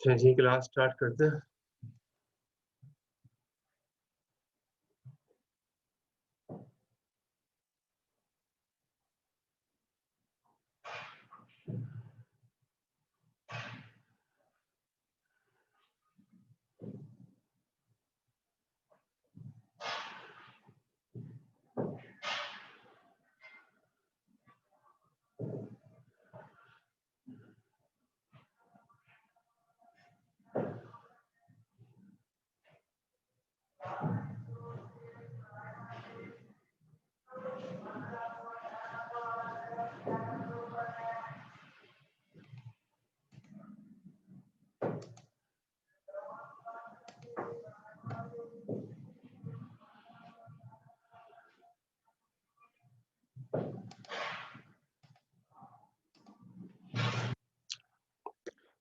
चलिए class start करते हैं।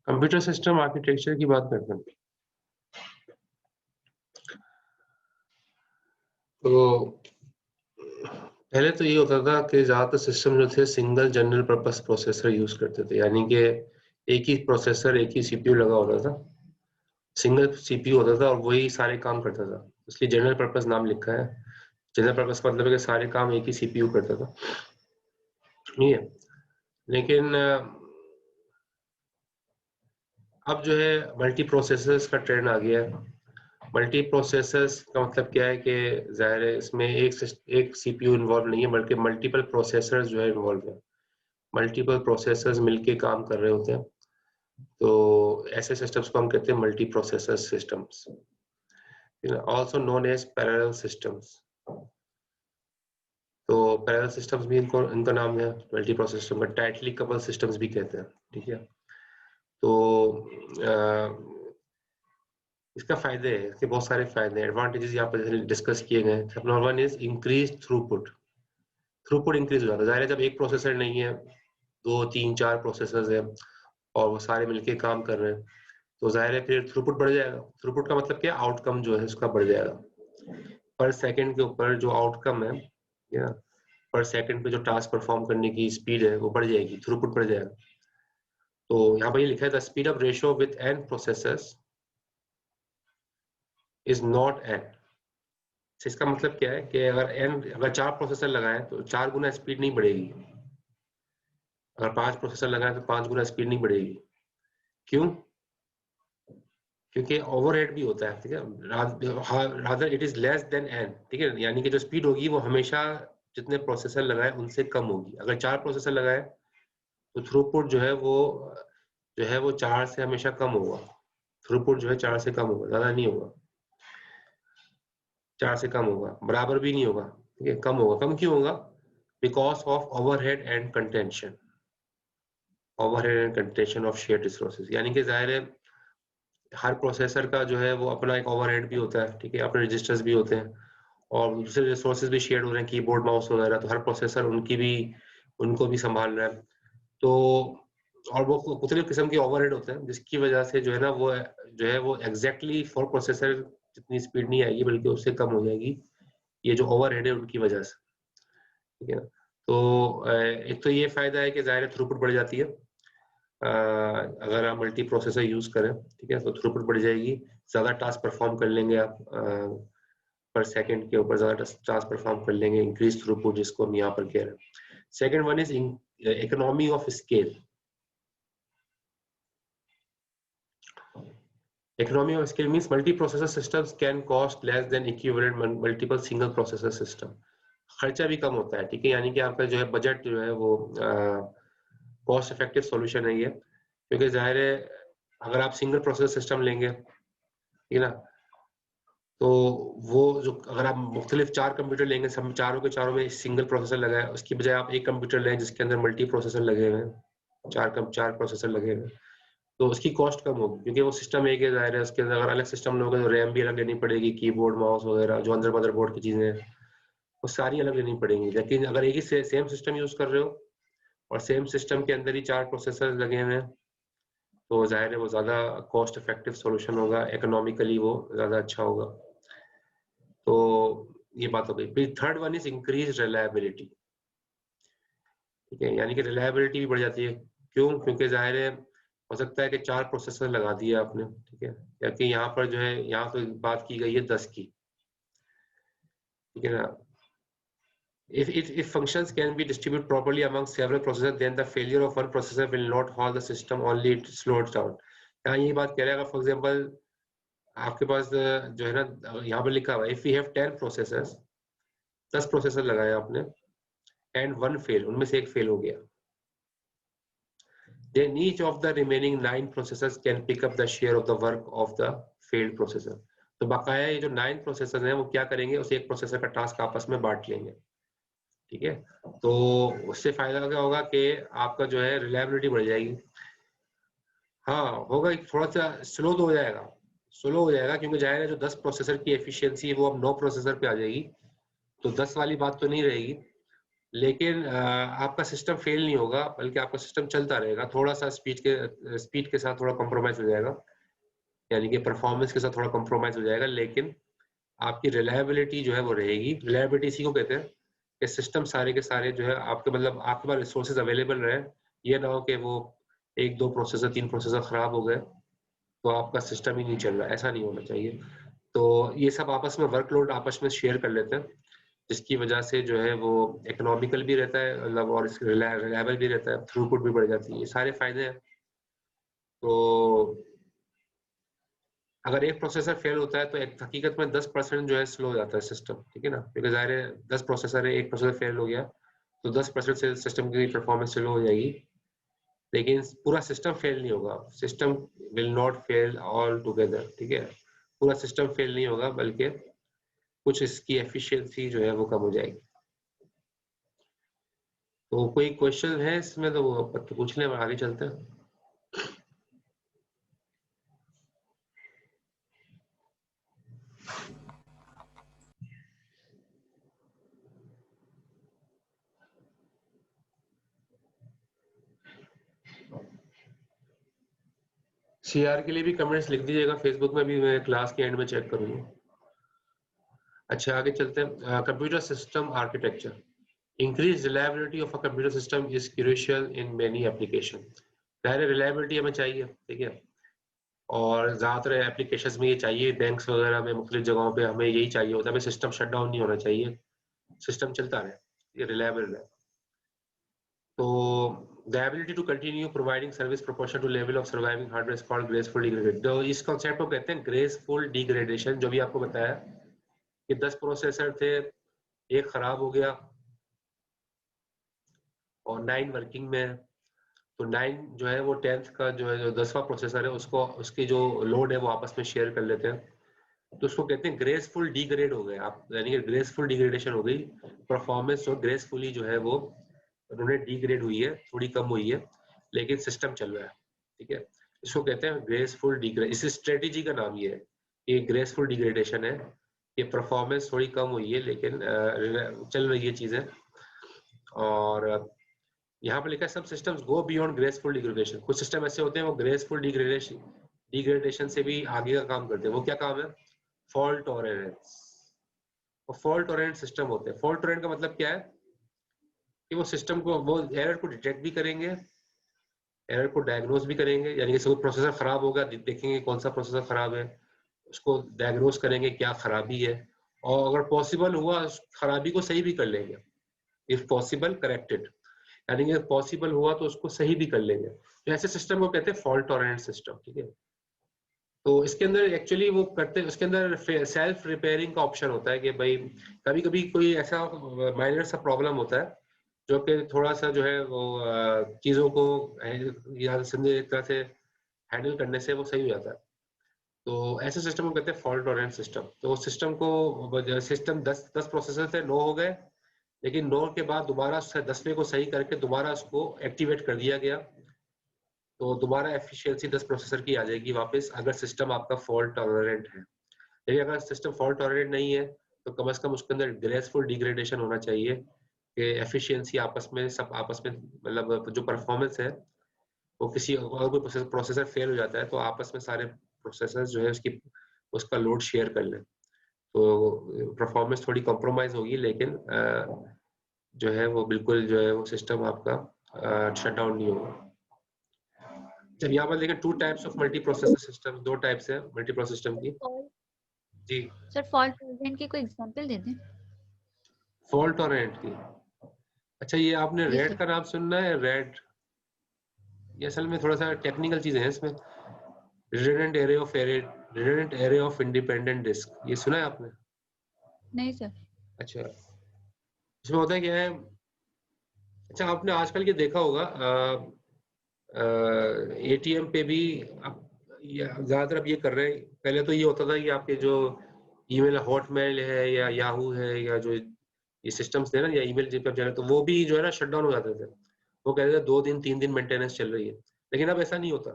कंप्यूटर सिस्टम आर्किटेक्चर की बात करते हैं। तो पहले तो ये होता था कि ज्यादातर सिस्टम जो थे single general purpose processor use करते थे, यानी कि एक ही प्रोसेसर, एक ही सीपीयू लगा होता था, सिंगल सीपीयू होता था और वही सारे काम करता था, इसलिए जनरल पर्पस नाम लिखा है। जनरल पर्पस का मतलब है कि सारे काम एक ही सीपीयू करता था, नहीं है। लेकिन अब जो है मल्टी प्रोसेसर्स का ट्रेंड आ गया है। मल्टी प्रोसेसर्स का मतलब क्या है कि जाहिर है इसमें एक सीपीयू इन्वॉल्व नहीं है, बल्कि मल्टीपल प्रोसेसर्स जो है इन्वॉल्व है। मल्टीपल प्रोसेसर्स मिलके काम कर रहे होते हैं, तो ऐसे सिस्टम्स को हम कहते हैं multi processor systems, also known as parallel systems. तो पैरेलल सिस्टम्स भी इनका नाम है, मल्टी प्रोसेसर सिस्टम का टाइटली कपल सिस्टम्स भी कहते हैं, ठीक है। तो इसका फायदे है, इसके बहुत सारे फायदे हैं, एडवांटेजेस यहाँ पर डिस्कस किए गए हैं। Number one is increase throughput. Throughput increase हो जाता है, जाहिर है जब एक प्रोसेसर नहीं है, 2 3 4 प्रोसेसर्स हैं और वो सारे मिलके काम कर रहे हैं, तो जाहिर है फिर थ्रूपुट बढ़ जाएगा। थ्रूपुट का मतलब क्या, आउटकम जो है उसका बढ़ जाएगा। पर सेकंड के ऊपर जो आउटकम है, या पर सेकंड पे जो टास्क परफॉर्म करने की स्पीड है वो बढ़ जाएगी, थ्रूपुट बढ़ जाएगा। तो यहाँ पर ये लिखा है the speed of ratio with n processors is not n। इसका मतलब क्या है कि अगर 4 प्रोसेसर लगाए तो 4 गुना स्पीड नहीं बढ़ेगी, अगर 5 प्रोसेसर लगाए तो 5 गुना स्पीड नहीं बढ़ेगी। क्यों? क्योंकि ओवरहेड भी होता है, ठीक है। Rather it is less than n, ठीक है, यानी कि जो स्पीड होगी वो हमेशा जितने प्रोसेसर लगाए उनसे कम होगी। अगर 4 प्रोसेसर लगाए तो थ्रूपुट जो है वो 4 से हमेशा कम होगा। थ्रूपुट जो है 4 से कम होगा, ज्यादा नहीं होगा, 4 से कम होगा, बराबर भी नहीं होगा, ठीक है, कम होगा। कम क्यों होगा? Because of overhead and contention, overhead and contention of shared resources. यानी कि जाहिर है हर प्रोसेसर का जो है वो अपना एक ओवरहेड भी होता है, ठीक है, अपने रजिस्टर्स भी होते हैं और दूसरे रिसोर्सेज भी शेयर हो रहे हैं, कीबोर्ड माउस वगैरह, तो हर प्रोसेसर उनको भी संभाल रहा है। तो और वो मुख्तलिफ किस्म के ओवरहेड होते हैं, जिसकी वजह से जो है ना वो एग्जैक्टली फॉर प्रोसेसर जितनी स्पीड नहीं आएगी, बल्कि उससे कम हो जाएगी, ये जो ओवरहेड है उनकी वजह से, ठीक है। तो एक तो ये फायदा है कि जाहिर है थ्रूपुट बढ़ जाती है, अगर आप मल्टी प्रोसेसर यूज करें, ठीक है, तो थ्रूपुट बढ़ जाएगी, ज्यादा टास्क परफॉर्म कर लेंगे आप, पर सेकंड के ऊपर ज्यादा टास्क परफॉर्म कर लेंगे, इंक्रीज थ्रूपुट जिसको हम यहाँ पर कह रहे हैं। Second one is economy of scale. Economy of scale means multi-processor systems can cost less than equivalent multiple single processor system. खर्चा भी कम होता है, ठीक है, यानी कि आपका जो है बजट जो है वो कॉस्ट इफेक्टिव सॉल्यूशन है ये, क्योंकि जाहिर है अगर आप सिंगल प्रोसेसर सिस्टम लेंगे, ठीक है ना, तो वो जो अगर आप मुख्तलिफ 4 कंप्यूटर लेंगे, सब चारों के चारों में सिंगल प्रोसेसर लगा है, उसकी बजाय आप एक कंप्यूटर लें जिसके अंदर मल्टी प्रोसेसर लगे हुए हैं, 4 प्रोसेसर लगे हुए हैं, तो उसकी कॉस्ट कम होगी, क्योंकि वो सिस्टम एक है, जाहिर है उसके अंदर अगर अलग सिस्टम लोगे तो रैम भी अलग लेनी पड़ेगी, कीबोर्ड माउस वगैरह जो अंदर मदरबोर्ड की चीजें हैं वो सारी अलग लेनी पड़ेंगी। लेकिन अगर एक ही सेम सिस्टम यूज कर रहे हो और सेम सिस्टम के अंदर ही 4 प्रोसेसर लगे हुए हैं, तो जाहिर है वो ज्यादा कॉस्ट इफेक्टिव सॉल्यूशन होगा, इकोनॉमिकली वो ज्यादा अच्छा होगा। तो ये बात हो गई। फिर third one is increase reliability, ठीक है, यानी कि रिलायबिलिटी भी बढ़ जाती है। क्यों? क्योंकि जाहिर है हो सकता है कि 4 प्रोसेसर लगा दिए आपने, ठीक है, जबकि यहाँ पर जो है यहाँ तो बात की गई है 10 की, ठीक है ना। If functions can be distributed properly among several processors, then the failure of one processor will not halt the system, only it slows down. यहाँ ये बात कह रहा है, अगर फॉर एग्जाम्पल आपके पास जो है ना यहाँ पर लिखा हुआ है, if we have 10 processors, 10 processor लगाए आपने, and one fail, उनमें से एक फेल हो गया, then each of the remaining 9 processors can pick up the share of the work of the failed processor. तो बकाया ये जो 9 प्रोसेसर हैं वो क्या करेंगे, उस एक प्रोसेसर का टास्क आपस में बांट लेंगे, ठीक है। तो उससे फायदा क्या होगा कि आपका जो है रिलायबिलिटी बढ़ जाएगी। हाँ होगा, थोड़ा सा स्लो तो हो जाएगा, स्लो हो जाएगा, क्योंकि जाहिर है जो 10 प्रोसेसर की एफिशिएंसी वो अब 9 प्रोसेसर पे आ जाएगी, तो 10 वाली बात तो नहीं रहेगी, लेकिन आपका सिस्टम फेल नहीं होगा, बल्कि आपका सिस्टम चलता रहेगा, थोड़ा सा स्पीड के साथ थोड़ा कॉम्प्रोमाइज हो जाएगा, यानी कि परफॉर्मेंस के साथ थोड़ा कॉम्प्रोमाइज हो जाएगा, लेकिन आपकी रिलायबिलिटी जो है वो रहेगी। रिलायबिलिटी इसी को कहते हैं कि सिस्टम सारे के सारे जो है आपके मतलब आपके पास रिसोर्सेज अवेलेबल रहे, ये ना हो कि वो 1-2 प्रोसेसर 3 प्रोसेसर खराब हो गए तो आपका सिस्टम ही नहीं चल रहा, ऐसा नहीं होना चाहिए। तो ये सब आपस में वर्कलोड आपस में शेयर कर लेते हैं, जिसकी वजह से जो है वो इकोनॉमिकल भी रहता है, मतलब और रिलायबल भी रहता है, थ्रूपुट भी बढ़ जाती है, ये सारे फायदे हैं। तो अगर एक प्रोसेसर फेल होता है तो एक हकीकत में 10% जो है स्लो हो जाता है सिस्टम, ठीक है ना, क्योंकि ज़ाहिर है 10 प्रोसेसर है, एक प्रोसेसर फेल हो गया तो 10% से सिस्टम की परफॉर्मेंस स्लो हो जाएगी, लेकिन पूरा सिस्टम फेल नहीं होगा, system will not fail all together, ठीक है, पूरा सिस्टम फेल नहीं होगा, बल्कि कुछ इसकी एफिशिएंसी जो है वो कम हो जाएगी। तो कोई क्वेश्चन है इसमें तो वो पूछ लें, आगे चलते हैं। सीआर के लिए भी कमेंट्स लिख दीजिएगा, फेसबुक में भी मैं क्लास के एंड में चेक करूंगा। अच्छा आगे चलते हैं। Computer system architecture, increase reliability of a computer system is crucial in many application. Direct reliability हमें चाहिए, ठीक है, और ज्यादातर एप्लीकेशंस में ये चाहिए, बैंक्स वगैरह में मुख्तलिफ जगहों पे हमें यही चाहिए होता है, हमें सिस्टम शट डाउन नहीं होना चाहिए, सिस्टम चलता रहे, ये रिलायबल है। तो the ability to continue providing service proportional to level of surviving hardware is called graceful degradation। तो इस कॉन्सेप्ट को कहते हैं ग्रेसफुल डिग्रेडेशन, जो भी आपको बताया कि 10 प्रोसेसर थे, एक खराब हो गया और 9 वर्किंग में है, तो 9 जो है वो 10th का जो है जो 10वां प्रोसेसर है उसको उसकी जो लोड है वो आपस में शेयर कर लेते हैं, तो उसको कहते हैं ग्रेसफुल डिग्रेड हो गए आप, यानी कि ग्रेसफुल डिग्रेडेशन हो गई, परफॉर्मेंस जो ग्रेसफुली जो है वो उन्होंने डिग्रेड हुई है, थोड़ी कम हुई है, लेकिन सिस्टम चल रहा है, ठीक है, इसको कहते हैं ग्रेसफुल डिग्रेड। इस स्ट्रेटेजी का नाम ये है, ये ग्रेसफुल डिग्रेडेशन है, ये परफॉर्मेंस थोड़ी कम हुई है लेकिन चल रही है चीजें। और यहाँ पे लिखा है सब systems go beyond graceful degradation, कुछ सिस्टम ऐसे होते हैं वो ग्रेसफुल डिग्रेडेशन से भी आगे का काम करते हैं, वो क्या काम है, फॉल्ट टॉलरेंस। और फॉल्ट टॉलरेंट सिस्टम होते हैं, फॉल्ट टॉलरेंट का मतलब क्या है कि वो सिस्टम को वो एरर को डिटेक्ट भी करेंगे, एरर को डायग्नोज भी करेंगे, यानी कि प्रोसेसर खराब होगा, देखेंगे कौन सा प्रोसेसर खराब है, उसको डायग्नोज करेंगे क्या खराबी है, और अगर पॉसिबल हुआ उस खराबी को सही भी कर लेंगे, इफ पॉसिबल करेक्टेड, यानी कि पॉसिबल हुआ तो उसको सही भी कर लेंगे, तो ऐसे सिस्टम को कहते हैं फॉल्ट टॉलरेंट सिस्टम, ठीक है। तो इसके अंदर एक्चुअली वो करते हैं, उसके अंदर सेल्फ रिपेयरिंग का ऑप्शन होता है कि भाई कभी कभी कोई ऐसा माइनर सा प्रॉब्लम होता है जो कि थोड़ा सा जो है वो चीजों को या समझे एक तरह से हैंडल करने से वो सही हो जाता है, तो ऐसे सिस्टम को कहते हैं फॉल्ट टॉलरेंट सिस्टम। तो सिस्टम को सिस्टम 10 प्रोसेसर थे, 9 हो गए, लेकिन 9 के बाद दोबारा 10वें को सही करके दोबारा उसको एक्टिवेट कर दिया गया, तो दोबारा एफिशिएंसी 10 प्रोसेसर की आ जाएगी वापस, अगर सिस्टम आपका फॉल्ट टॉलरेंट है। लेकिन अगर सिस्टम फॉल्ट टॉलरेंट नहीं है तो कम से कम उसके अंदर ग्रेसफुल डिग्रेडेशन होना चाहिए कि एफिशिएंसी आपस में सब आपस में मतलब जो परफॉर्मेंस है वो किसी अगर कोई प्रोसेसर फेल हो जाता है तो आपस में सारे प्रोसेसर जो है उसकी उसका लोड शेयर कर लें, तो परफॉर्मेंस थोड़ी कॉम्प्रोमाइज होगी, लेकिन जो है वो बिल्कुल जो है वो सिस्टम आपका शट डाउन नहीं होगा। जब यहाँ पर देखें 2 types of multi processor system, 2 types है मल्टी प्रोसेसर सिस्टम की। जी सर फॉल्ट टॉलरेंट की कोई एग्जांपल दे दें। फॉल्ट टॉलरेंट की, अच्छा ये आपने जी रेड सर। का नाम सुनना है? रेड, ये असल में थोड़ा सा टेक्निकल चीजें हैं इसमें। Redundant array of independent disk, ये सुना है आपने? नहीं सर। अच्छा, इसमें होता है क्या है, अच्छा आपने आजकल ये देखा होगा एटीएम पे भी अब ज्यादातर अब ये कर रहे हैं। पहले तो ये होता था कि आपके जो ईमेल हॉटमेल है या याहू है या जो ये सिस्टम्स थे ना, या ईमेल जिन पे जाना, तो वो भी जो है ना शट डाउन हो जाते थे। वो कहते थे 2 दिन 3 दिन मेंटेनेंस चल रही है, लेकिन अब ऐसा नहीं होता।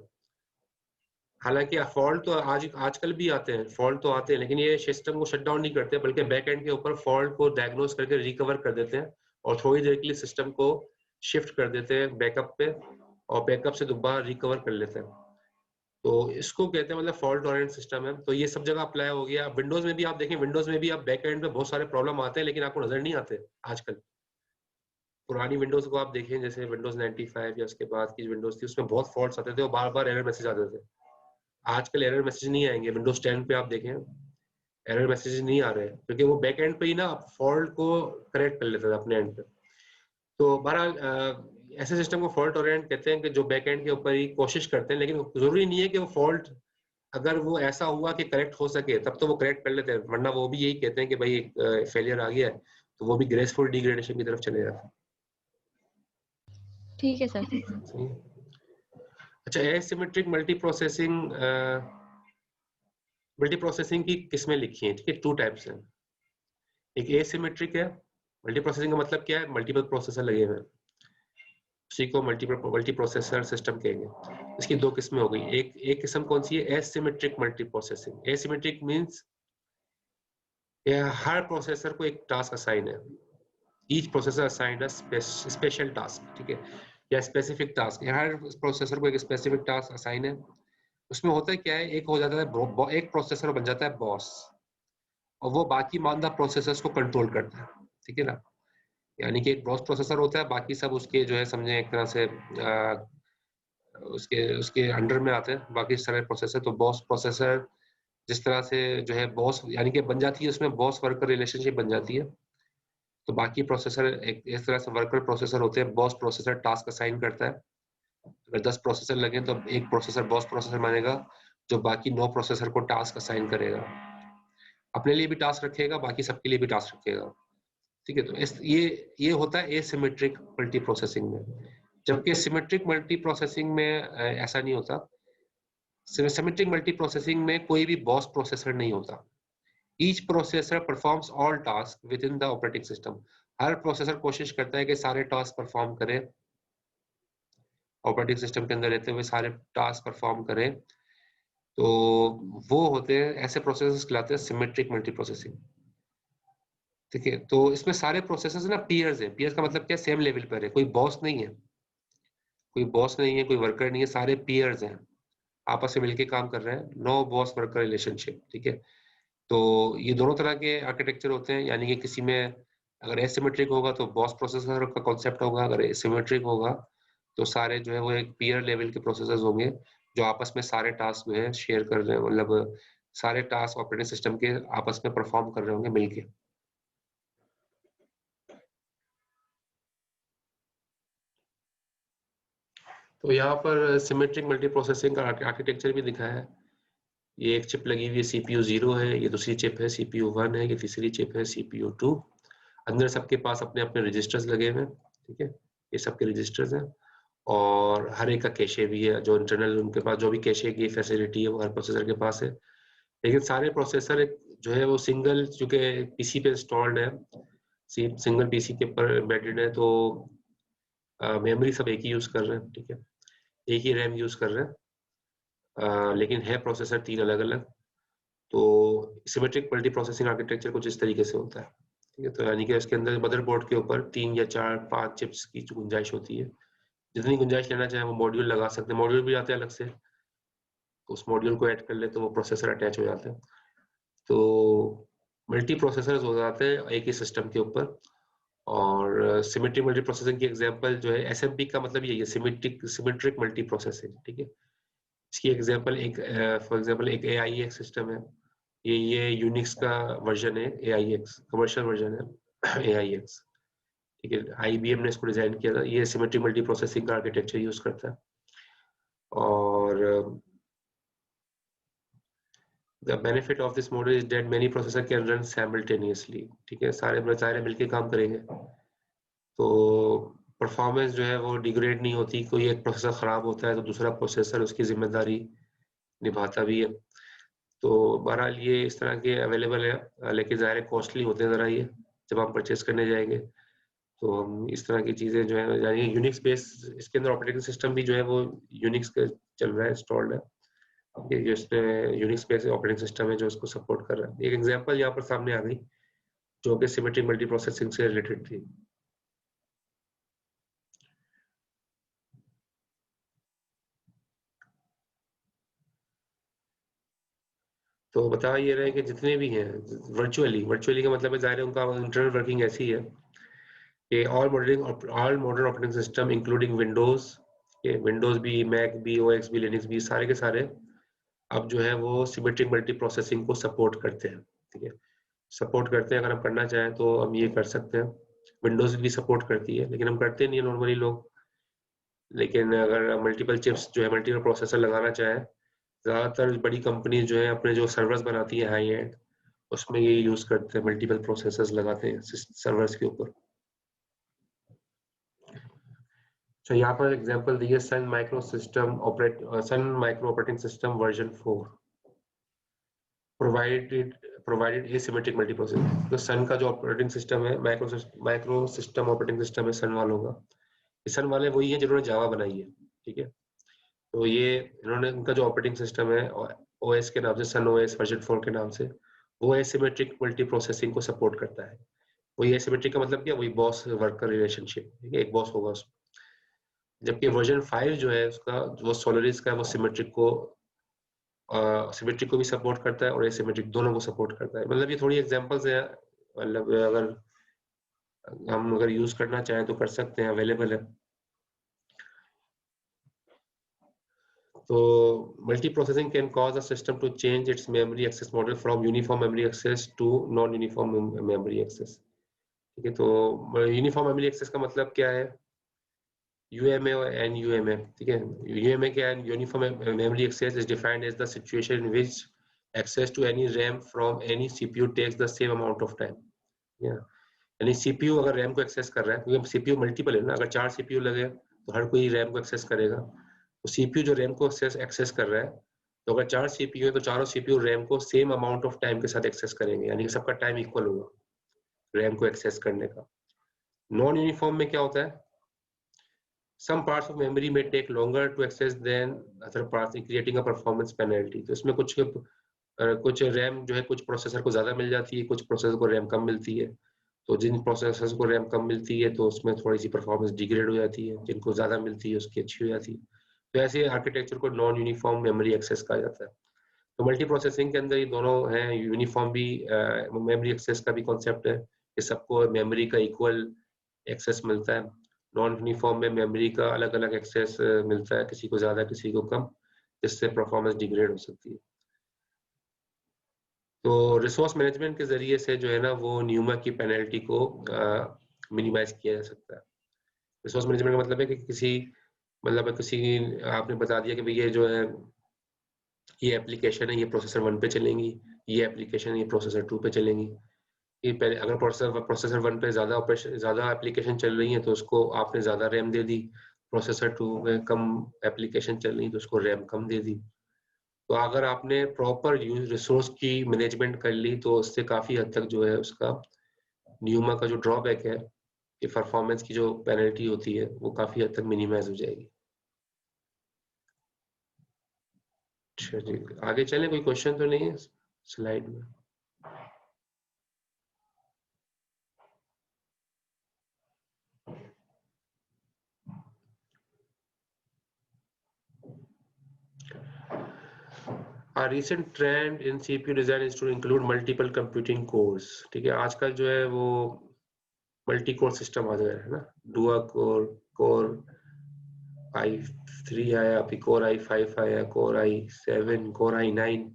हालांकि फॉल्ट तो आजकल भी आते हैं, फॉल्ट तो आते हैं, लेकिन ये सिस्टम को शट डाउन नहीं करते, बल्कि बैक एंड के ऊपर फॉल्ट को डायग्नोस करके रिकवर कर देते हैं और थोड़ी देर के लिए सिस्टम को शिफ्ट कर देते हैं बैकअप पे, और बैकअप से दोबारा रिकवर कर लेते हैं। तो इसको कहते हैं मतलब फॉल्ट टॉलरेंट सिस्टम है। तो ये सब जगह अप्लाई हो गया। विंडोज में भी आप देखें, विंडोज में भी आप बैक एंड में बहुत सारे प्रॉब्लम आते हैं, लेकिन आपको नजर नहीं आते आजकल। पुरानी विंडोज को आप देखें, जैसे विंडोज 95 या उसके बाद की विंडोज थी, उसमें बहुत फॉल्ट्स आते थे और बार बार एरर मैसेज आते थे। आजकल एरर मैसेज नहीं आएंगे। विंडोज 10 पे आप देखें एरर मैसेज नहीं आ रहे, क्योंकि वो बैक एंड पे ही ना फॉल्ट को करेक्ट कर लेते थे अपने एंड पे। तो बहरहाल ऐसे सिस्टम को फॉल्ट टॉलरेंट कहते हैं कि जो बैक एंड के ऊपर ही कोशिश करते हैं, लेकिन जरूरी नहीं है कि वो फॉल्ट, अगर वो ऐसा हुआ कि करेक्ट हो सके तब तो वो करेक्ट कर लेते हैं, वरना वो भी यही कहते हैं कि भाई फेलियर आ गया है, तो वो भी ग्रेसफुल डिग्रेडेशन की तरफ चले जाते हैं। ठीक है सर। सही है। अच्छा, एसिमेट्रिक मल्टी प्रोसेसिंग की किस्में लिखी हैं, ठीक है? 2 टाइप्स हैं। एक एसिमेट्रिक है। मल्टी प्रोसेसिंग का मतलब क्या है? मल्टीपल प्रोसेसर लगे हुए हैं, उसी को मल्टी प्रोसेसर सिस्टम कहेंगे। इसकी 2 किस्में हो गई। एक किस्म कौन सी है? Asymmetric multi processing. Asymmetric means हर प्रोसेसर को एक टास्क असाइन है। Each processor assigned a special task, ठीक है, या स्पेसिफिक टास्क। हर प्रोसेसर को एक स्पेसिफिक टास्क असाइन है। उसमें होता है क्या है, एक हो जाता है, एक प्रोसेसर बन जाता है बॉस, और वो बाकी मानदा प्रोसेसर्स को कंट्रोल करता है, ठीक है ना? यानी कि एक बॉस प्रोसेसर होता है, बाकी सब उसके जो है समझे एक तरह से उसके उसके अंडर में आते हैं बाकी सारे प्रोसेसर। तो बॉस प्रोसेसर जिस तरह से जो है बॉस यानी कि बन जाती है, उसमें बॉस वर्कर रिलेशनशिप बन जाती है। तो बाकी प्रोसेसर एक इस तरह से वर्कर प्रोसेसर होते हैं। बॉस प्रोसेसर टास्क असाइन करता है। अगर 10 प्रोसेसर लगे तो एक प्रोसेसर बॉस प्रोसेसर मानेगा, जो बाकी 9 प्रोसेसर को टास्क असाइन करेगा। अपने लिए भी टास्क रखेगा, बाकी सबके लिए भी टास्क रखेगा, ठीक है? तो ये होता है एसिमेट्रिक मल्टी प्रोसेसिंग में। जबकि सिमेट्रिक मल्टी प्रोसेसिंग में ऐसा नहीं होता। सिमेट्रिक मल्टी प्रोसेसिंग में कोई भी बॉस प्रोसेसर नहीं होता। Each processor performs all task with in the operating system. Her processor कोशिश करता है कि सारे टास्क परफॉर्म करे, ऑपरेटिंग सिस्टम के अंदर रहते हुए सारे टास्क परफॉर्म करे। तो वो होते हैं, ऐसे प्रोसेसर्स कहलाते हैं सिमेट्रिक मल्टी प्रोसेसिंग, ठीक है? तो इसमें सारे प्रोसेसर्स ना पीयर्स हैं। पीयर्स का मतलब क्या है? सेम लेवल पर है, कोई बॉस नहीं है, कोई बॉस नहीं है, कोई वर्कर नहीं है, सारे पीयर्स हैं, आपस में मिलके काम कर रहे हैं। नो बॉस वर्कर रिलेशनशिप, ठीक है? तो ये दोनों तरह के आर्किटेक्चर होते हैं। यानी कि किसी में अगर एसिमेट्रिक होगा तो बॉस प्रोसेसर का कॉन्सेप्ट होगा, अगर सिमेट्रिक होगा तो सारे जो है वो एक पीयर लेवल के प्रोसेसर्स होंगे, जो आपस में सारे टास्क जो है शेयर कर रहे हैं, मतलब सारे टास्क ऑपरेटिंग सिस्टम के आपस में परफॉर्म कर रहे होंगे मिलके। तो यहाँ पर सिमेट्रिक मल्टी प्रोसेसिंग का आर्किटेक्चर भी दिखा है। ये एक चिप लगी हुई है, CPU 0 है, ये दूसरी चिप है CPU 1 है, ये तीसरी चिप है CPU 2। अंदर सबके पास अपने अपने रजिस्टर्स लगे हुए हैं, ठीक है? ये सबके रजिस्टर्स हैं, और हर एक का कैशे भी है। जो इंटरनल उनके पास जो भी कैशे की फैसिलिटी है वो हर प्रोसेसर के पास है। लेकिन सारे प्रोसेसर जो है वो सिंगल, चूंकि पीसी पे इंस्टॉल्ड है, सिंगल पीसी के ऊपर एम्बेडेड है, तो मेमोरी सब एक ही यूज कर रहे हैं, ठीक है? एक ही रैम यूज कर रहे हैं, लेकिन है प्रोसेसर 3 अलग अलग। तो सिमेट्रिक मल्टी प्रोसेसिंग आर्किटेक्चर कुछ इस तरीके से होता है, ठीक है? तो यानी कि उसके अंदर मदरबोर्ड के ऊपर 3 या 4 5 चिप्स की जो गुंजाइश होती है, जितनी गुंजाइश लेना चाहे वो मॉड्यूल लगा सकते हैं। मॉड्यूल भी आते हैं अलग से, तो उस मॉड्यूल को ऐड कर ले तो वो प्रोसेसर अटैच हो जाते हैं। तो मल्टी प्रोसेसर हो जाते हैं एक ही सिस्टम के ऊपर। और सिमेट्रिक मल्टी प्रोसेसिंग की एग्जांपल जो है, एसएमपी का मतलब यही है, सिमेट्रिक मल्टी प्रोसेसिंग, ठीक है? इसकी एग्जांपल एक फॉर एग्जांपल एक AIX सिस्टम है, ये यूनिक्स का वर्जन है, AIX कमर्शियल वर्जन है AIX, ठीक है। IBM ने इसको डिजाइन किया था, ये सिमेट्रिक मल्टी प्रोसेसिंग का आर्किटेक्चर यूज करता है। और the benefit of this model is that many processor can run simultaneously, ठीक है, सारे मिलके काम करेंगे, तो परफॉर्मेंस जो है वो डिग्रेड नहीं होती। कोई एक प्रोसेसर खराब होता है तो दूसरा प्रोसेसर उसकी जिम्मेदारी निभाता भी है। तो बहरहाल ये इस तरह के अवेलेबल है, लेकिन ज़ाहिर है कॉस्टली होते हैं ज़रा ये, जब हम परचेस करने जाएंगे तो हम इस तरह की चीज़ें जो है, यानी यूनिक्स बेस इसके अंदर ऑपरेटिंग सिस्टम भी जो है वो यूनिक्स का चल रहा है, इंस्टॉल्ड है, ये जो इस पे यूनिक्स बेस ऑपरेटिंग सिस्टम है जो इसको सपोर्ट कर रहा है। एक एग्जांपल यहाँ पर सामने आ गई जो कि सिमेट्रिक मल्टी प्रोसेसिंग से रिलेटेड थी। तो बता ये रहे कि जितने भी हैं वर्चुअली का मतलब है ज़ाहिर है उनका इंटरनल वर्किंग ऐसी है कि all modern operating system including Windows, ये विंडोज भी, मैक भी, OS भी, लिनक्स भी, सारे के सारे अब जो है वो सिमेट्रिक मल्टी प्रोसेसिंग को सपोर्ट करते हैं, ठीक है। सपोर्ट करते हैं, अगर हम करना चाहें तो हम ये कर सकते हैं। विंडोज भी सपोर्ट करती है लेकिन हम करते नहीं है नॉर्मली लोग। लेकिन अगर मल्टीपल चिप्स जो है, मल्टीपल प्रोसेसर लगाना चाहें, ज़्यादातर बड़ी कंपनी जो है अपने जो सर्वर्स बनाती है हाई एंड, उसमें ये यूज करते हैं, मल्टीपल प्रोसेसर्स लगाते हैं सर्वर्स के ऊपर। तो यहाँ पर एग्जांपल दी है Sun micro operating system version 4 provided asymmetric multi processing. तो सन का जो ऑपरेटिंग सिस्टम है, माइक्रो सिस्टम ऑपरेटिंग सिस्टम है सन वालों का, सन वाले वही है जिन्होंने जावा बनाई है, ठीक है। तो ये इन्होंने उनका जो ऑपरेटिंग सिस्टम है OS के नाम से, सन OS वर्जन 4 के नाम से, वो एसिमेट्रिक मल्टी प्रोसेसिंग को सपोर्ट करता है। वही एसिमेट्रिक का मतलब क्या, वही बॉस वर्कर रिलेशनशिप, ठीक है, एक बॉस होगा उसमें। जबकि वर्जन 5 जो है उसका, जो सोलरिस का है, वो सिमेट्रिक को भी सपोर्ट करता है और एसिमेट्रिक दोनों को सपोर्ट करता है। मतलब ये थोड़ी एग्जांपल्स हैं, मतलब अगर हम यूज करना चाहें तो कर सकते हैं, अवेलेबल है। तो multi processing can cause a system to change its memory access model from uniform memory access to non uniform memory access, ठीक है। तो यूनिफॉर्म मेमोरी एक्सेस का मतलब क्या है, UMA और NUMA, ठीक है। UMA क्या है, uniform memory access is defined as the situation in which access to any RAM from any CPU takes the same amount of time. यानी CPU अगर रैम को एक्सेस कर रहा है, क्योंकि CPU मल्टीपल है ना, अगर 4 CPU लगे तो हर कोई रैम को एक्सेस करेगा, तो CPU जो रैम को एक्सेस कर रहा है, तो अगर 4 CPU है तो चारों CPU रैम को सेम अमाउंट ऑफ टाइम के साथ एक्सेस करेंगे, यानी कि सबका टाइम इक्वल होगा रैम को एक्सेस करने का। नॉन यूनिफॉर्म में क्या होता है, some parts of memory may take longer to access than other parts, creating a performance penalty। तो इसमें कुछ रैम जो है कुछ प्रोसेसर को ज्यादा मिल जाती है, कुछ प्रोसेसर को रैम कम मिलती है। तो जिन प्रोसेसर्स को रैम कम मिलती है तो उसमें थोड़ी सी परफॉर्मेंस डिग्रेड हो जाती है, जिनको ज्यादा मिलती है उसकी अच्छी हो जाती है। तो ऐसे आर्किटेक्चर को नॉन यूनिफॉर्म मेमोरी एक्सेस कहा जाता है। तो मल्टी प्रोसेसिंग के अंदर ये दोनों हैं, यूनिफॉर्म भी मेमोरी एक्सेस का भी कॉन्सेप्ट है कि सबको मेमोरी का इक्वल एक्सेस मिलता है। नॉन यूनिफॉर्म में मेमोरी का अलग अलग एक्सेस मिलता है, किसी को ज्यादा किसी को कम, जिससे परफॉर्मेंस डिग्रेड हो सकती है। तो रिसोर्स मैनेजमेंट के जरिए से जो है ना वो न्यूमा की पेनल्टी को मिनिमाइज किया जा सकता है। रिसोर्स मैनेजमेंट का मतलब है कि किसी आपने बता दिया कि भाई ये जो है ये एप्लीकेशन है, ये प्रोसेसर 1 पे चलेंगी, ये एप्लीकेशन ये प्रोसेसर 2 पे चलेंगी। ये पहले अगर प्रोसेसर 1 पे ज्यादा एप्लीकेशन चल रही है तो उसको आपने ज्यादा रैम दे दी, प्रोसेसर 2 में कम एप्लीकेशन चल रही है तो उसको रैम कम दे दी। तो अगर आपने प्रॉपर यूज रिसोर्स की मैनेजमेंट कर ली तो उससे काफी हद तक जो है उसका न्यूमा का जो ड्रॉबैक है कि परफॉर्मेंस की जो पेनल्टी होती है वो काफी हद तक मिनिमाइज हो जाएगी। अच्छा जी, आगे चलें, कोई क्वेश्चन तो नहीं है स्लाइड में? A recent trend in CPU design is to include multiple computing cores, ठीक है। आजकल जो है वो मल्टी कोर सिस्टम आ गया है ना, डुआ कोर, कोर 3 आया, फिर कोर i5 आया, कोर i7, कोर i9।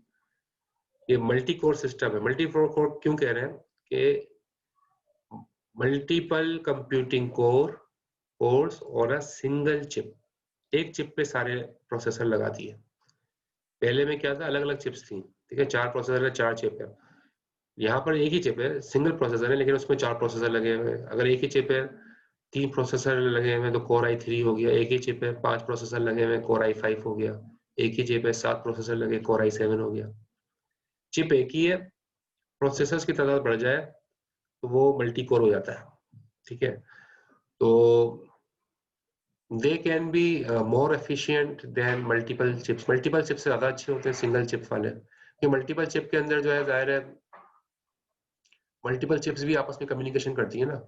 ये मल्टी कोर सिस्टम है। मल्टी कोर क्यों कह रहे हैं कि मल्टीपल कंप्यूटिंग कोर्स और अ सिंगल चिप, एक चिप पे सारे प्रोसेसर लगा दिए। पहले में क्या था, अलग अलग चिप्स थी, ठीक है, 4 प्रोसेसर है, 4 चिप है। यहाँ पर एक ही चिप है, सिंगल प्रोसेसर है, लेकिन उसमें 4 प्रोसेसर लगे हुए हैं। अगर एक ही चिप है, 3 प्रोसेसर लगे हुए हैं तो कोर i3 हो गया। एक ही चिप है, 5 प्रोसेसर लगे हुए हैं, कोर i5 हो गया। एक ही चिप है, 7 प्रोसेसर लगे, कोर i7 हो गया। चिप एक ही है, प्रोसेसर्स की तादाद बढ़ जाए तो वो मल्टी कोर हो जाता है, ठीक है। तो they can be more efficient then multiple chips. Multiple chips से ज्यादा अच्छे होते हैं सिंगल चिप वाले, कि मल्टीपल चिप के अंदर जो है, जाहिर है मल्टीपल चिप्स भी आपस में कम्युनिकेशन करती है ना।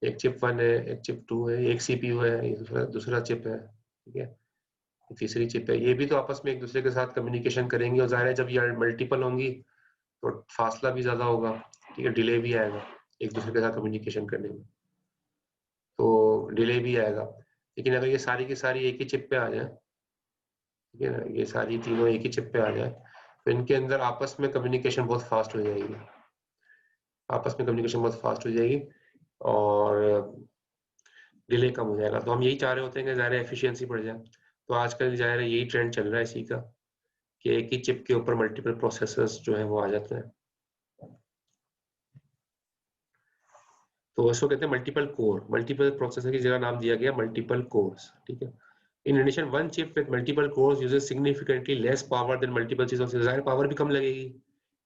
एक चिप 1 है, एक चिप 2 है, एक सीपीयू है, एक दूसरा चिप है, ठीक है, तीसरी चिप है। ये भी तो आपस में एक दूसरे के साथ कम्युनिकेशन करेंगे, और जाहिर है जब ये मल्टीपल होंगी तो फासला भी ज्यादा होगा, ठीक है, डिले भी आएगा एक दूसरे के साथ कम्युनिकेशन करने में, तो डिले भी आएगा। लेकिन अगर ये सारी की सारी एक ही चिप पे आ जाए, ठीक है ना, ये सारी तीनों एक ही चिप पे आ जाए, तो इनके अंदर आपस में कम्युनिकेशन बहुत फास्ट हो जाएगी, आपस में कम्युनिकेशन बहुत फास्ट हो जाएगी और डिले कम हो जाएगा। तो हम यही चाह रहे होते हैं कि ज़्यादा एफिशिएंसी बढ़ जाए। तो आजकल ज़ाहिर है यही ट्रेंड चल रहा है इसी का, कि एक ही चिप के ऊपर मल्टीपल प्रोसेसर्स जो है वो आ जाते हैं। तो इसको कहते हैं मल्टीपल कोर। मल्टीपल प्रोसेसर की जगह नाम दिया गया मल्टीपल कोर्स, ठीक है। In addition one chip with multiple cores uses significantly less power than multiple chips. ज़ाहिर पावर भी कम लगेगी,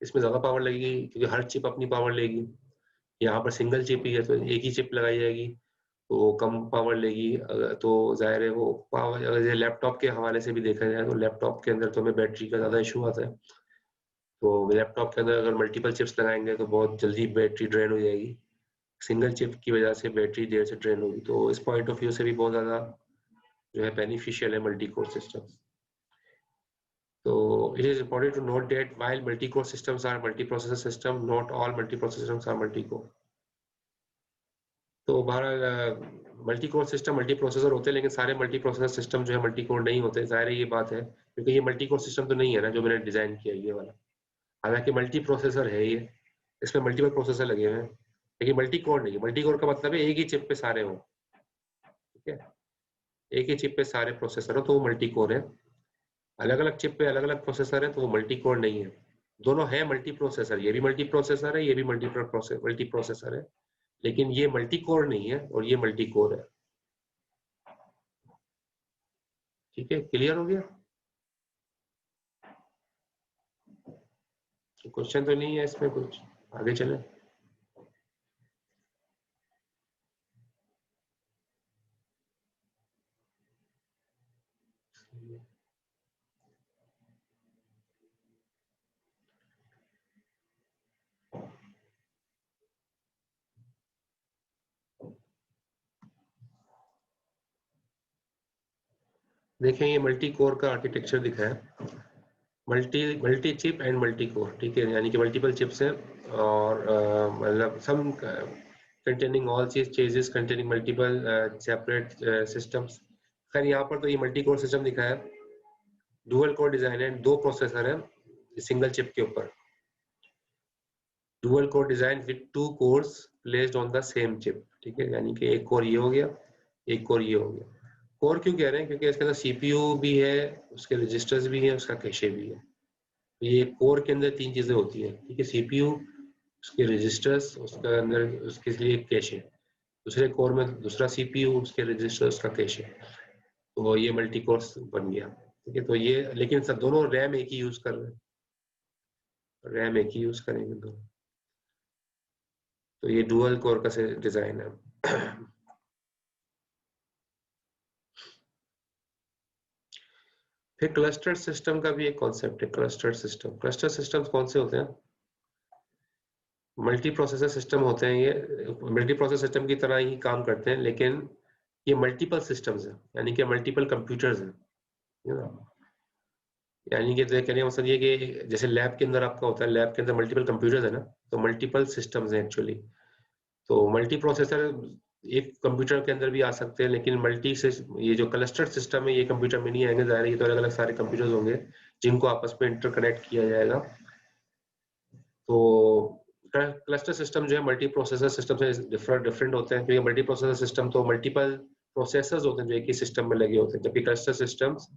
इसमें ज़्यादा पावर लगेगी क्योंकि हर चिप अपनी पावर लेगी। यहाँ पर सिंगल चिप ही है तो एक ही चिप लगाई जाएगी तो वो कम पावर लेगी। तो जाहिर है वो पावर, अगर ये लैपटॉप के हवाले से भी देखा जाए तो लैपटॉप के अंदर तो हमें बैटरी का ज़्यादा इशू आता है। तो लैपटॉप के अंदर अगर मल्टीपल चिप्स लगाएंगे तो बहुत जल्दी बैटरी ड्रेन हो जाएगी, सिंगल चिप की वजह से बैटरी देर से ड्रेन होगी। तो इस पॉइंट ऑफ व्यू से भी बहुत ज़्यादा जो है बेनिफिशियल है मल्टी कोर सिस्टम। तो it is important to note that while multi-core systems are multi-processor system, not all multi-processor systems are multi-core. तो बहरहाल multi core system multi processor होते हैं, लेकिन सारे मल्टी प्रोसेसर सिस्टम जो है मल्टी कोर नहीं होते। जाहिर है ये बात है, क्योंकि ये मल्टी कोर सिस्टम तो नहीं है ना जो मैंने डिजाइन किया ये वाला। हालांकि मल्टी प्रोसेसर है ये, इसमें मल्टीपल प्रोसेसर लगे हुए हैं, लेकिन मल्टी कोर नहीं है। मल्टी कोर का मतलब है एक ही चिप पे सारे हो, ठीक है, एक ही चिप पे सारे प्रोसेसर हो तो वो मल्टी कोर है। अलग अलग चिप पे अलग अलग प्रोसेसर है तो वो मल्टी कोर नहीं है। दोनों है मल्टी प्रोसेसर, ये भी मल्टी प्रोसेसर है, ये भी मल्टी प्रोसेसर है, लेकिन ये मल्टी कोर नहीं है और ये मल्टी कोर है। ठीक है, क्लियर हो गया? क्वेश्चन तो नहीं है इसमें कुछ, आगे चले। देखें ये मल्टी कोर का आर्किटेक्चर दिखा है, multi chip and multi core, ठीक है, यानी कि मल्टीपल चिप्स हैं और मतलब सम कंटेनिंग ऑल चीजेस कंटेनिंग मल्टीपल सेपरेट सिस्टम्स। खैर यहाँ पर तो ये मल्टी कोर सिस्टम दिखा है, डुअल कोर डिजाइन है, 2 प्रोसेसर है सिंगल चिप के ऊपर। Dual core design with 2 course placed on the same chip, ठीक है, यानी कि एक कोर ये हो गया, एक कोर ये हो गया। कोर क्यों कह रहे हैं? क्योंकि इसके अंदर सीपीयू भी है, उसके रजिस्टर्स भी है, उसका कैशे भी है। तो ये कोर के अंदर 3 चीजें होती हैं, ठीक है, सीपीयू, उसके रजिस्टर्स, उसके अंदर उसके लिए कैशे। दूसरे कोर में दूसरा सीपीयू, उसके रजिस्टर, उसका कैशे। तो ये मल्टी कोर बन गया, ठीक है। तो ये लेकिन सब दोनों रैम एक ही यूज कर रहे हैं, रैम एक ही यूज करेंगे दोनों। तो ये डुअल कोर का डिजाइन है। फिर क्लस्टर सिस्टम का भी एक कॉन्सेप्ट है, क्लस्टर सिस्टम। क्लस्टर सिस्टम्स कौन से होते हैं? मल्टी प्रोसेसर सिस्टम होते हैं। ये मल्टी प्रोसेसर सिस्टम की तरह ही काम करते हैं, लेकिन ये मल्टीपल सिस्टम्स हैं, यानी कि मल्टीपल कंप्यूटर्स हैं, you know? यानी कि कहने का मतलब ये कि जैसे लैब के अंदर आपका होता है, लैब के अंदर मल्टीपल कंप्यूटर्स है ना, तो मल्टीपल सिस्टम्स हैं एक्चुअली। तो मल्टी प्रोसेसर एक कंप्यूटर के अंदर भी आ सकते हैं, लेकिन मल्टी से ये जो क्लस्टर सिस्टम है ये कंप्यूटर में नहीं आएंगे, ज़ाहिर है ये तो अलग अलग सारे कंप्यूटर्स होंगे जिनको आपस में इंटरकनेक्ट किया जाएगा। तो क्लस्टर सिस्टम जो है मल्टी प्रोसेसर सिस्टम से डिफरेंट होते हैं, क्योंकि मल्टी प्रोसेसर सिस्टम तो मल्टीपल प्रोसेसर्स होते हैं जो एक ही सिस्टम में लगे होते हैं, जबकि क्लस्टर सिस्टम्स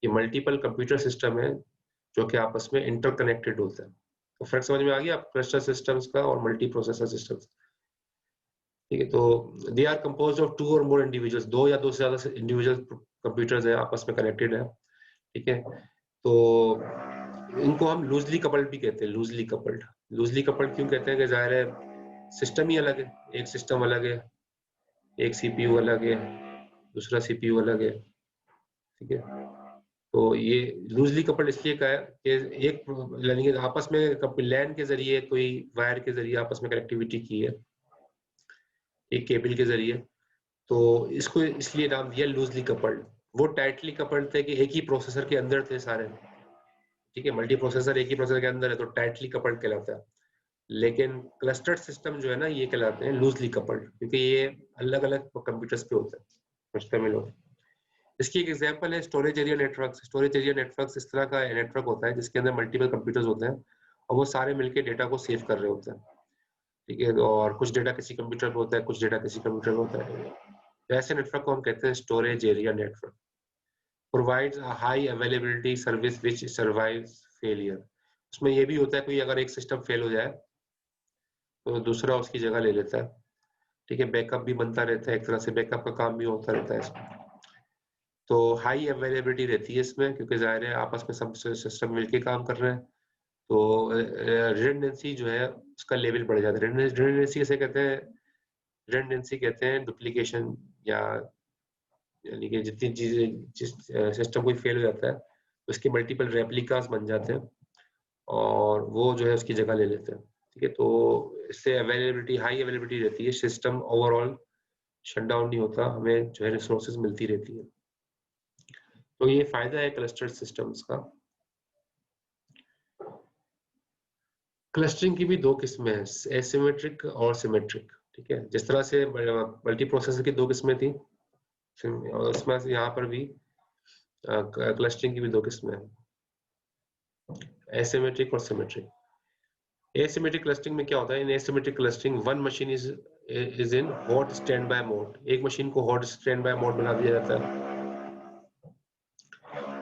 ये मल्टीपल कंप्यूटर सिस्टम है जो कि आपस में इंटरकनेक्टेड होते हैं। तो फर्क समझ में आ गया आप क्लस्टर सिस्टम्स का और मल्टी प्रोसेसर सिस्टम्स? ठीक है, तो दे आर कंपोज्ड ऑफ 2 और मोर इंडिविजुअल्स, 2 या 2 से ज्यादा इंडिविजुअल कंप्यूटर्स है आपस में कनेक्टेड है। ठीक है, तो इनको हम लूजली कपल्ड भी कहते हैं। लूजली कपल्ड क्यों कहते हैं कि जाहिर है सिस्टम ही अलग है, एक सिस्टम अलग है, एक सीपीयू अलग है, दूसरा सीपीयू अलग है। ठीक है, तो ये लूजली कपल्ड इसलिए का है कि एक यानी कि आपस में लैन के जरिए कोई वायर के जरिए आपस में कनेक्टिविटी की है एक केबल के जरिए, तो इसको इसलिए नाम दिया लूजली कपल्ड। वो टाइटली कपल्ड थे कि एक ही प्रोसेसर के अंदर थे सारे। ठीक है, मल्टी प्रोसेसर एक ही प्रोसेसर के अंदर है तो टाइटली कपल्ड कहलाता है। लेकिन क्लस्टर्ड सिस्टम जो है ना ये कहलाते हैं लूजली कपल्ड, क्योंकि ये अलग अलग कंप्यूटर्स पे होते हैं, समझते हैं लोग। इसकी एक एग्जांपल है storage area network. Storage area network इस तरह का नेटवर्क होता है जिसके अंदर मल्टीपल कंप्यूटर्स होते हैं और वो सारे मिलकर डेटा को सेव कर रहे होते हैं। ठीक है, और कुछ डेटा किसी कंप्यूटर पे होता है, कुछ डेटा किसी कंप्यूटर पे होता है। तो ऐसे नेटवर्क को हम कहते हैं storage area network. Provides a high availability service which survives failure. उसमें ये भी होता है कोई अगर एक सिस्टम फेल हो जाए तो दूसरा उसकी जगह ले लेता है। ठीक है, बैकअप भी बनता रहता है, एक तरह से बैकअप का काम भी होता रहता है इसमें। तो हाई अवेलेबिलिटी रहती है इसमें क्योंकि जाहिर है आपस में सब सिस्टम मिलके काम कर रहे हैं, तो रिडंडेंसी जो है उसका लेवल बढ़ जाता है। रिडंडेंसी कैसे कहते हैं? रिडंडेंसी कहते हैं डुप्लीकेशन, या यानी कि जितनी चीजें जिस सिस्टम कोई फेल हो जाता है उसके मल्टीपल रेप्लिकास बन जाते हैं और वो जो है उसकी जगह ले लेते हैं। ठीक है, तो इससे अवेलेबिलिटी हाई अवेलेबिलिटी रहती है, सिस्टम ओवरऑल शट डाउन नहीं होता, हमें जो है रिसोर्सेज मिलती रहती है। तो ये फायदा है क्लस्टर सिस्टम्स का। क्लस्टरिंग की भी दो किस्में हैं, एसिमेट्रिक और सिमेट्रिक। ठीक है, जिस तरह से मल्टी प्रोसेसर की दो किस्में थी, इसमें से यहाँ पर भी क्लस्टरिंग की भी दो किस्में हैं, एसिमेट्रिक और सिमेट्रिक। एसिमेट्रिक क्लस्टरिंग में क्या होता है? In asymmetric clustering one machine is in hot standby mode. एक मशीन को हॉट स्टैंड बाय मोड बना दिया जाता है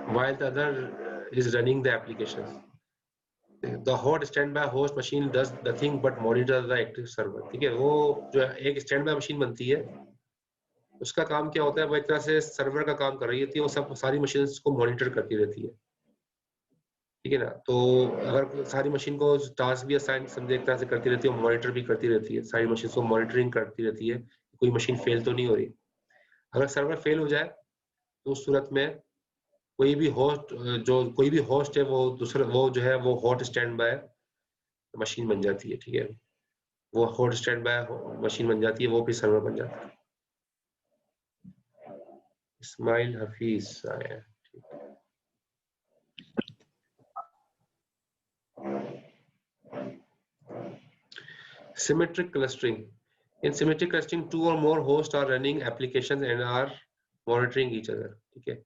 while the other is running the application. The hot standby host machine does nothing but monitor the active server. ठीक है, वो जो एक स्टैंड बाय मशीन बनती है उसका काम क्या होता है? वो एक तरह से सर्वर का काम कर रही होती है, वो सब सारी मशीन्स को मॉनिटर करती रहती है। ठीक है ना, तो अगर सारी मशीन को टास्क भी असाइन समझे एक तरह से करती रहती है, मॉनिटर भी करती रहती है, सारी मशीन को मॉनिटरिंग करती रहती है कोई मशीन फेल तो नहीं हो रही। अगर सर्वर फेल हो जाए तो उस सूरत में कोई भी होस्ट है वो दूसरा वो जो है वो हॉट स्टैंड बाय मशीन बन जाती है। ठीक है, वो हॉट स्टैंड बाय मशीन बन जाती है, वो भी सर्वर बन जाता है। इस्माइल हफीज आया है। Symmetric clustering. In symmetric clustering, two or more hosts are running applications and are monitoring each other. ठीक है,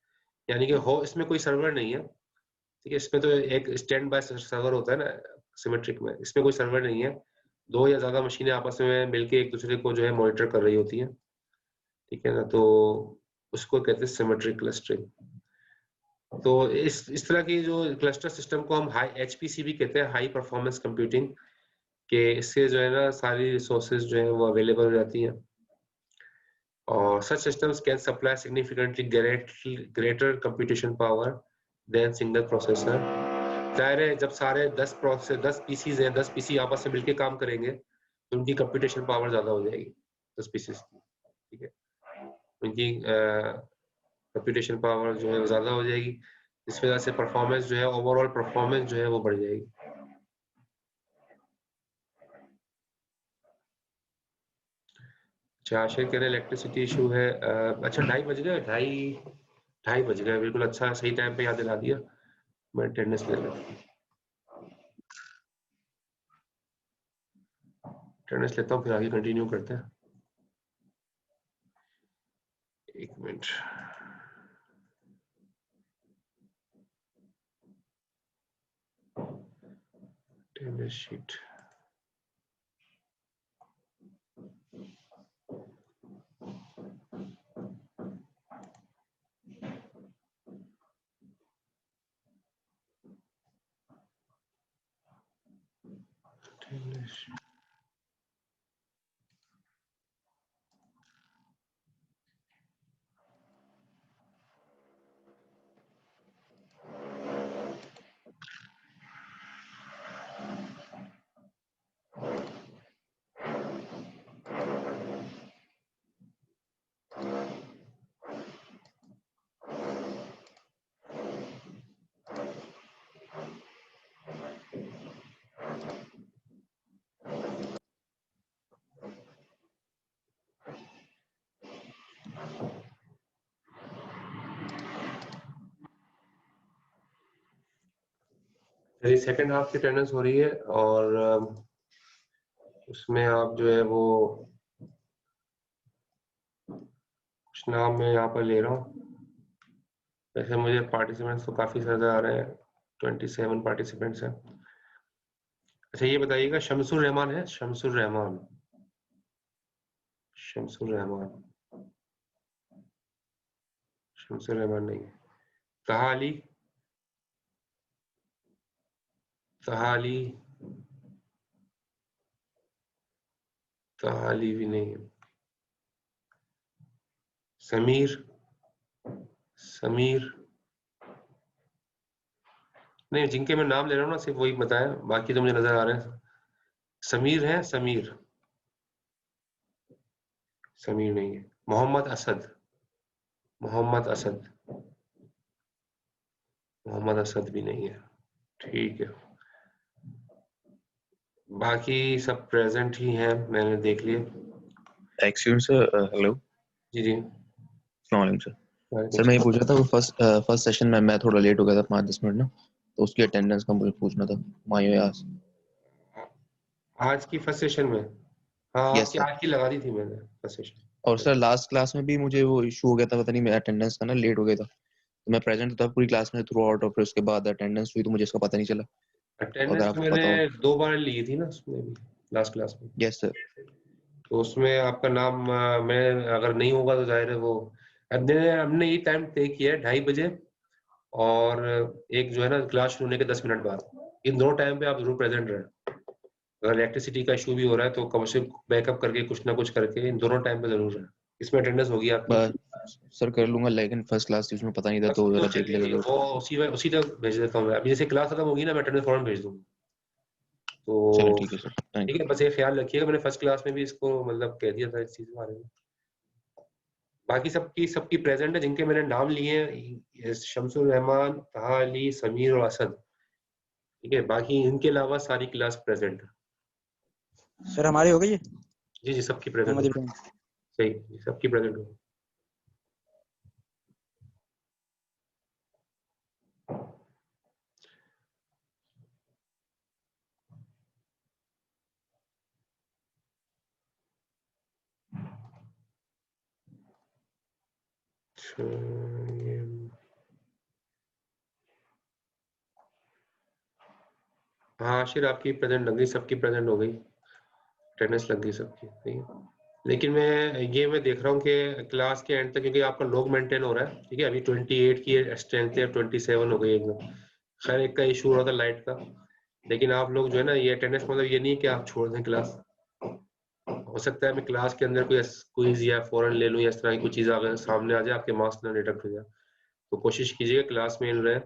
यानी कि इसमें कोई सर्वर नहीं है। ठीक है, इसमें तो एक स्टैंड बाय सर्वर होता है ना सिमेट्रिक में, इसमें कोई सर्वर नहीं है, दो या ज्यादा मशीनें आपस में मिलके एक दूसरे को जो है मॉनिटर कर रही होती हैं। ठीक है ना, तो उसको कहते हैं सिमेट्रिक क्लस्टरिंग। तो इस तरह की जो क्लस्टर सिस्टम को हम हाई एचपीसी भी कहते हैं, हाई परफॉर्मेंस कंप्यूटिंग, कि इससे जो है ना सारी रिसोर्सेज जो है वो अवेलेबल हो जाती हैं और such systems can supply significantly greater computation power than single processor. जाहिर है जब सारे 10 पीसीज हैं, 10 पीसी आपस में मिलके काम करेंगे तो उनकी कंप्यूटेशन पावर ज्यादा हो जाएगी 10 पीसीज की। ठीक है, उनकी कंप्यूटेशन पावर जो है वो ज्यादा हो जाएगी, इस वजह से परफॉर्मेंस जो है ओवरऑल परफॉर्मेंस जो है वो बढ़ जाएगी। अच्छा, आशय कह रहे इलेक्ट्रिसिटी इशू है। अच्छा 2:30 बज गए, 2:30 बज गए, बिल्कुल अच्छा सही टाइम पे याद दिला दिया। मैं अटेंडेंस ले लेता हूँ, फिर आगे कंटिन्यू करते हैं। Sheet, attendance sheet, attendance sheet. मेरी सेकेंड हाफ की अटेंडेंस हो रही है और उसमें आप जो है वो कुछ नाम मैं यहाँ पर ले रहा हूँ। वैसे मुझे पार्टिसिपेंट्स तो काफी ज्यादा आ रहे हैं, 27 पार्टिसिपेंट्स हैं। अच्छा ये बताइएगा, शमसुर रहमान है? शमसुर रहमान, शमसुर रहमान, शमसुर रहमान नहीं है। तहा अली, तहा अली, तहा अली भी नहीं है। समीर, समीर नहीं, जिनके मैं नाम ले रहा हूँ ना सिर्फ वही बताएं, बाकी तो मुझे नजर आ रहे हैं। समीर है? समीर, समीर नहीं है। मोहम्मद असद, मोहम्मद असद, मोहम्मद असद भी नहीं है। ठीक है, बाकी सब प्रेजेंट ही हैं, मैंने देख लिए। Excuse sir, hello. जी जी, अस्सलाम वालेकुम सर। वालेकुम सर मैं ये सलाम। पूछ रहा था वो फर्स्ट सेशन में मैं थोड़ा लेट हो गया था 5-10 मिनट ना, तो उसकी अटेंडेंस का मुझे पूछना था। मायो यास। आज की फर्स्ट सेशन में? हाँ, यस आपकी सर। आज की लगा दी थी मैंने फर्स्ट और सेशन। सर लास्ट क्लास में भी मुझे वो इशू हो गया था, पता नहीं मैं अटेंडेंस का ना लेट हो गया था, तो मैं प्रेजेंट था पूरी क्लास में थ्रू आउट, और फिर उसके बाद अटेंडेंस हुई तो मुझे इसका पता नहीं चला। तो अगर अटेंडेंस आपको मैंने पता हो। 2 बार ली थी ना उसमें भी, लास्ट क्लास में। Yes sir. तो उसमें आपका नाम मैं अगर नहीं होगा तो जाहिर है वो, हमने ये टाइम तय किया है 2:30 बजे, और एक जो है ना क्लास शुरू होने के 10 मिनट बाद। इन दोनों टाइम पे आप जरूर प्रेजेंट रहें। अगर इलेक्ट्रिसिटी का इशू भी हो रहा है तो कम से कम बैकअप करके कुछ ना कुछ करके इन दोनों टाइम पे जरूर रहें। इसमें अटेंडेंस होगी आपकी। सर कर लूंगा, लेकिन फर्स्ट क्लास थी उसमें पता नहीं था, बस तो तो जरा चेक देख लेगा कीजिए, अगर। वो उसी तक भेज देता हूँ मैं। अभी जैसे क्लास खत्म होगी ना, मैं अटेंडेंस फॉर्म भेज दूंगा। चलो तो ठीक है सर, थैंक ठीक यू। है, बस ये ख्याल रखिएगा, मैंने फर्स्ट क्लास में भी इसको मतलब कह दिया था इस चीज के बारे में। बाकी सबकी सबकी प्रेजेंट है, जिनके मैंने नाम लिए हैं, शमसुर रहमान, तहा अली, समीर और असद। ठीक है, बाकी इनके अलावा सारी क्लास प्रेजेंट है। सर हमारी हो गई है। जी जी, सबकी प्रेजेंट मोहम्मद हो। इब्राहिम। सही जी, सबकी प्रेजेंट हो। अच्छा, हाँ आशिर, आपकी प्रेजेंट लग गई, सबकी प्रेजेंट हो गई, अटेंडेंस लग गई सबकी। सही है। लेकिन मैं देख रहा हूँ कि क्लास के एंड तक, क्योंकि आपका लॉग मेंटेन हो रहा है, ठीक है, अभी 28 की स्ट्रेंथ है, 27 हो गई एकदम। खैर एक का इशू हो रहा था लाइट का, लेकिन आप लोग जो है ना, ये अटेंडेंस मतलब ये नहीं कि आप छोड़ दें क्लास। हो सकता है मैं क्लास के अंदर कोई क्विज या फौरन ले लूँ, या इस तरह की कोई चीज अगर सामने आ जाए, आपके मार्क्स ना डिडक्ट हो जाए। तो कोशिश कीजिएगा क्लास में इन रहे,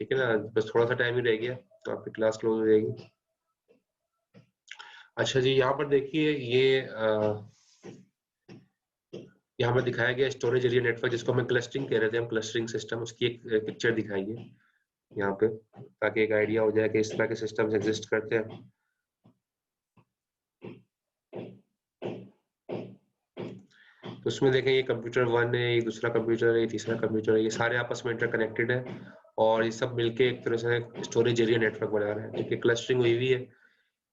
ठीक है ना। बस थोड़ा सा टाइम ही रह गया तो आपकी क्लास क्लोज हो जाएगी। अच्छा जी, यहाँ पर देखिए, ये यहाँ पर दिखाया गया स्टोरेज एरिया नेटवर्क, जिसको हम क्लस्टरिंग कह रहे थे, हम क्लस्टरिंग सिस्टम, उसकी एक पिक्चर दिखाई है यहाँ पे, ताकि एक आइडिया हो जाए कि इस तरह के सिस्टम्स एग्जिस्ट करते हैं। तो उसमें देखें, ये कंप्यूटर 1 है, ये दूसरा कंप्यूटर है, ये तीसरा कंप्यूटर है, ये सारे आपस में इंटरकनेक्टेड है, और ये सब मिलके एक तरह से स्टोरेज एरिया नेटवर्क बना रहे हैं। ठीक है, क्लस्टरिंग हुई हुई है।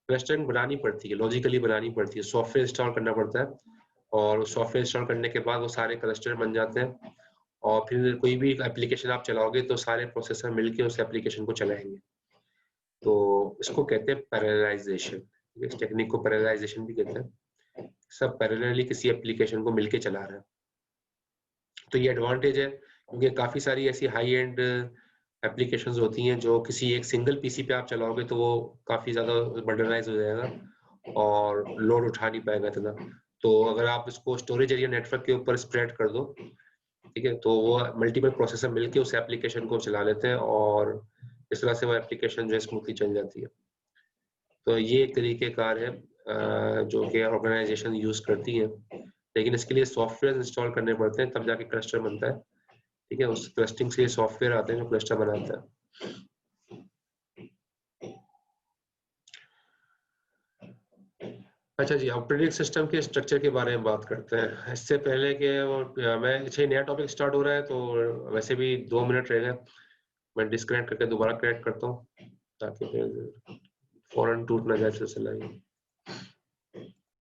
क्लस्टरिंग बनानी पड़ती है, लॉजिकली बनानी पड़ती है, सॉफ्टवेयर इंस्टॉल करना पड़ता है, और सॉफ्टवेयर इंस्टॉल करने के बाद वो सारे क्लस्टर बन जाते हैं और फिर कोई भी एप्लीकेशन आप चलाओगे तो सारे प्रोसेसर मिलके उस एप्लीकेशन को चलाएंगे। तो इसको कहते हैं पैरेललाइजेशन। इस टेक्निक को पैरेललाइजेशन भी कहते हैं। सब पैरेलली किसी एप्लीकेशन को मिलके चला रहा है। तो ये एडवांटेज है क्योंकि काफी सारी ऐसी हाई एंड एप्लीकेशंस होती हैं जो किसी एक सिंगल पीसी पे आप चलाओगे तो वो काफी ज्यादा बर्डनाइज हो जाएगा और लोड उठा नहीं पाएगा इतना। तो अगर आप इसको स्टोरेज एरिया नेटवर्क के ऊपर स्प्रेड कर दो, ठीक है, तो वो मल्टीपल प्रोसेसर मिलके उस एप्लीकेशन को चला लेते हैं और इस तरह से वो एप्लीकेशन जो है स्मूथली चल जाती है। तो ये एक तरीके कार है जो कि ऑर्गेनाइजेशन यूज करती है, लेकिन इसके लिए सॉफ्टवेयर इंस्टॉल करने पड़ते हैं तब जाके क्लस्टर बनता है। ठीक है, उस क्लस्टरिंग से सॉफ्टवेयर आते हैं जो क्लस्टर बनाता है। अच्छा जी, ऑपरेटिंग सिस्टम के स्ट्रक्चर के बारे में बात करते हैं। इससे पहले कि मैं अच्छा नया टॉपिक स्टार्ट हो रहा है तो वैसे भी 2 मिनट रह गए, मैं डिस्कनेक्ट करके दोबारा कनेक्ट करता हूँ ताकि फिर फौरन टूट ना जाए सिलसिला।